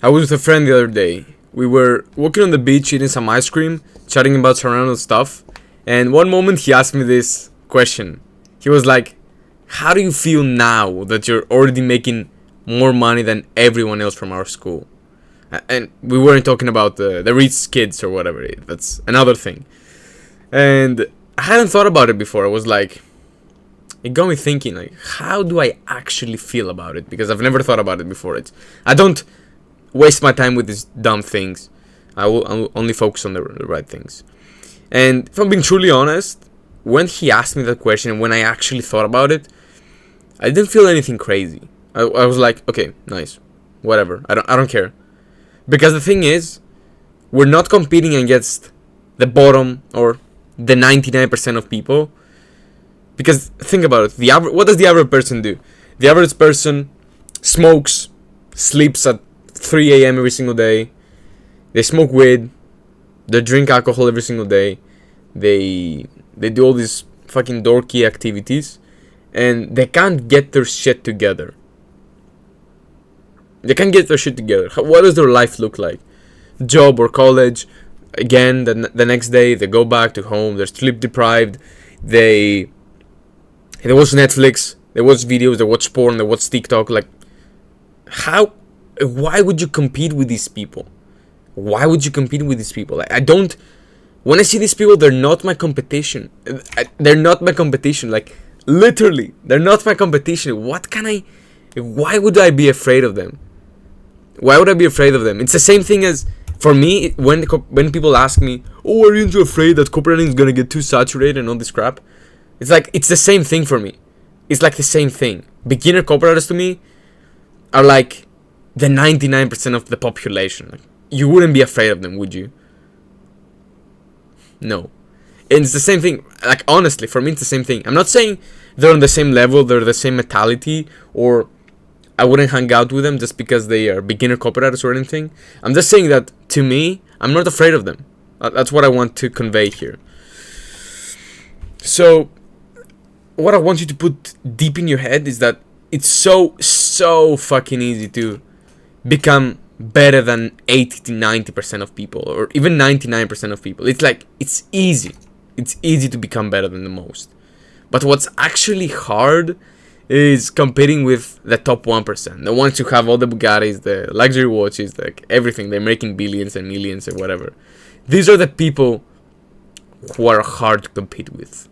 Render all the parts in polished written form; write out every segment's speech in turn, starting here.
I was with a friend the other day. We were walking on the beach eating some ice cream, chatting about some random stuff, and one moment he asked me this question. He was like, how do you feel now that you're already making more money than everyone else from our school? And we weren't talking about the rich kids or whatever. That's another thing. And I hadn't thought about it before. I was like, it got me thinking, like, how do I actually feel about it? Because I've never thought about it before. I don't waste my time with these dumb things. I'll only focus on the right things. And if I'm being truly honest, when he asked me that question, when I actually thought about it, I didn't feel anything crazy. I was like, okay, nice, whatever. I don't care, because the thing is, we're not competing against the bottom or the 99% of people. Because think about it, what does the average person do? The average person smokes, sleeps at 3 a.m. every single day. They smoke weed. They drink alcohol every single day. They do all these fucking dorky activities, and they can't get their shit together. They can't get their shit together. What does their life look like? Job or college. Again, the next day they go back to home. They're sleep deprived. They watch Netflix. They watch videos. They watch porn. They watch TikTok. Like, why would you compete with these people? Why would you compete with these people? Like, when I see these people, they're not my competition. They're not my competition. Like, literally, they're not my competition. Why would I be afraid of them? Why would I be afraid of them? It's the same thing as, for me, when people ask me, oh, aren't you afraid that copywriting is going to get too saturated and all this crap? It's like, it's the same thing for me. It's like the same thing. Beginner copywriters to me are like the 99% of the population. Like, you wouldn't be afraid of them, would you? No. And it's the same thing. Like, honestly, for me, it's the same thing. I'm not saying they're on the same level, they're the same mentality, or I wouldn't hang out with them just because they are beginner copywriters or anything. I'm just saying that, to me, I'm not afraid of them. That's what I want to convey here. So, what I want you to put deep in your head is that it's so fucking easy to become better than 80 to 90% of people, or even 99% of people. It's like, it's easy. It's easy to become better than the most. But what's actually hard is competing with the top 1%. The ones who have all the Bugattis, the luxury watches, like everything. They're making billions and millions and whatever. These are the people who are hard to compete with.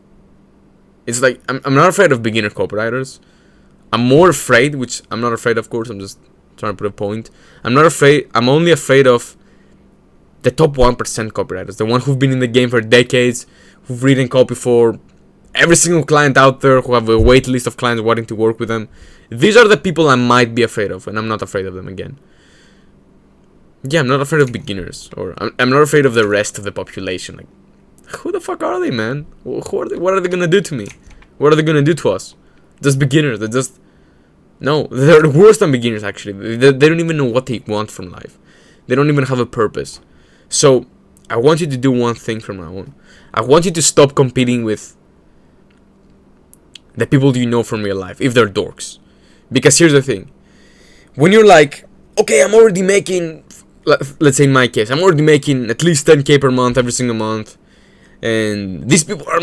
It's like, I'm not afraid of beginner copywriters. I'm more afraid, which I'm not afraid, of course, I'm just trying to put a point. I'm only afraid of the top 1% copywriters. The ones who've been in the game for decades, who've written copy for every single client out there, who have a wait list of clients wanting to work with them. These are the people I might be afraid of, and I'm not afraid of them again. Yeah, I'm not afraid of beginners, or I'm not afraid of the rest of the population. Like, who the fuck are they, man? Who are they? What are they gonna do to me? What are they gonna do to us? Just beginners. No, they're worse than beginners, actually. They don't even know what they want from life. They don't even have a purpose. So, I want you to do one thing from now on. I want you to stop competing with the people you know from real life, if they're dorks. Because here's the thing. When you're like, okay, I'm already making, let's say in my case, I'm already making at least 10k per month every single month. And these people are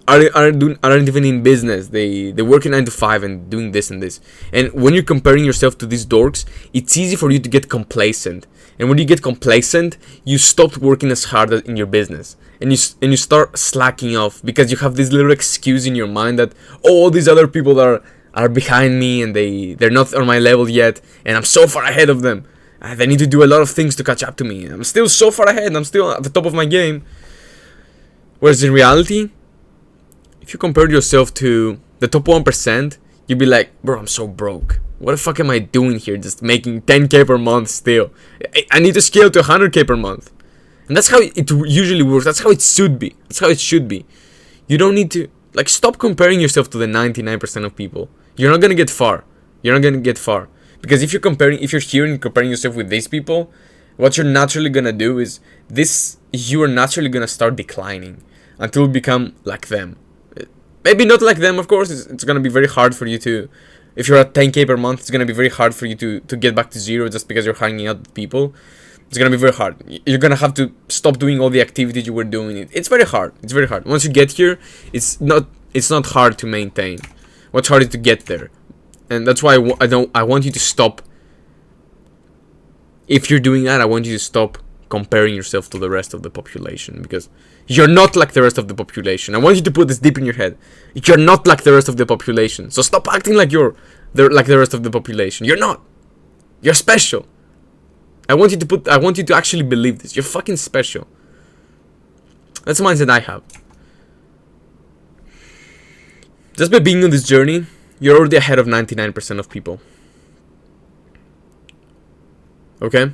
aren't even in business. They work in 9 to 5 and doing this and this. And when you're comparing yourself to these dorks, it's easy for you to get complacent. And when you get complacent, you stop working as hard in your business, and you start slacking off, because you have this little excuse in your mind that, oh, all these other people are behind me and they're not on my level yet, and I'm so far ahead of them. They need to do a lot of things to catch up to me. I'm still so far ahead. I'm still at the top of my game. Whereas in reality, if you compare yourself to the top 1%, you'd be like, bro, I'm so broke. What the fuck am I doing here, just making 10k per month still? I need to scale to 100k per month. And that's how it usually works. That's how it should be. That's how it should be. You don't need to, like, stop comparing yourself to the 99% of people. You're not gonna get far. You're not gonna get far. Because if you're here and comparing yourself with these people, what you're naturally gonna do is you are naturally gonna start declining until you become like them. Maybe not like them, of course. It's gonna be very hard for you to If you're at 10K per month, it's gonna be very hard for you to get back to zero just because you're hanging out with people. It's gonna be very hard. You're gonna have to stop doing all the activities you were doing. It's very hard. It's very hard. Once you get here, it's not hard to maintain. What's hard is to get there, and that's why I want you to stop. If you're doing that, I want you to stop comparing yourself to the rest of the population, because you're not like the rest of the population. I want you to put this deep in your head. You're not like the rest of the population. So stop acting like you're like the rest of the population. You're not. You're special. I want you to actually believe this. You're fucking special. That's the mindset I have. Just by being on this journey, you're already ahead of 99% of people. Okay?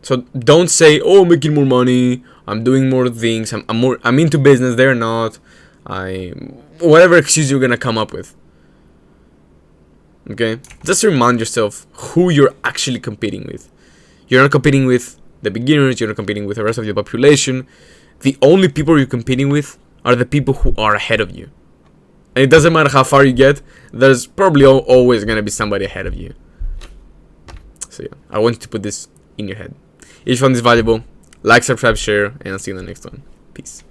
So don't say, "Oh, I'm making more money. I'm doing more things. I'm into business. They're not. Whatever excuse you're gonna come up with." Okay? Just remind yourself who you're actually competing with. You're not competing with the beginners. You're not competing with the rest of the population. The only people you're competing with are the people who are ahead of you. And it doesn't matter how far you get. There's probably always gonna be somebody ahead of you. So yeah, I want you to put this in your head. If you found this valuable, like, subscribe, share, and I'll see you in the next one. Peace.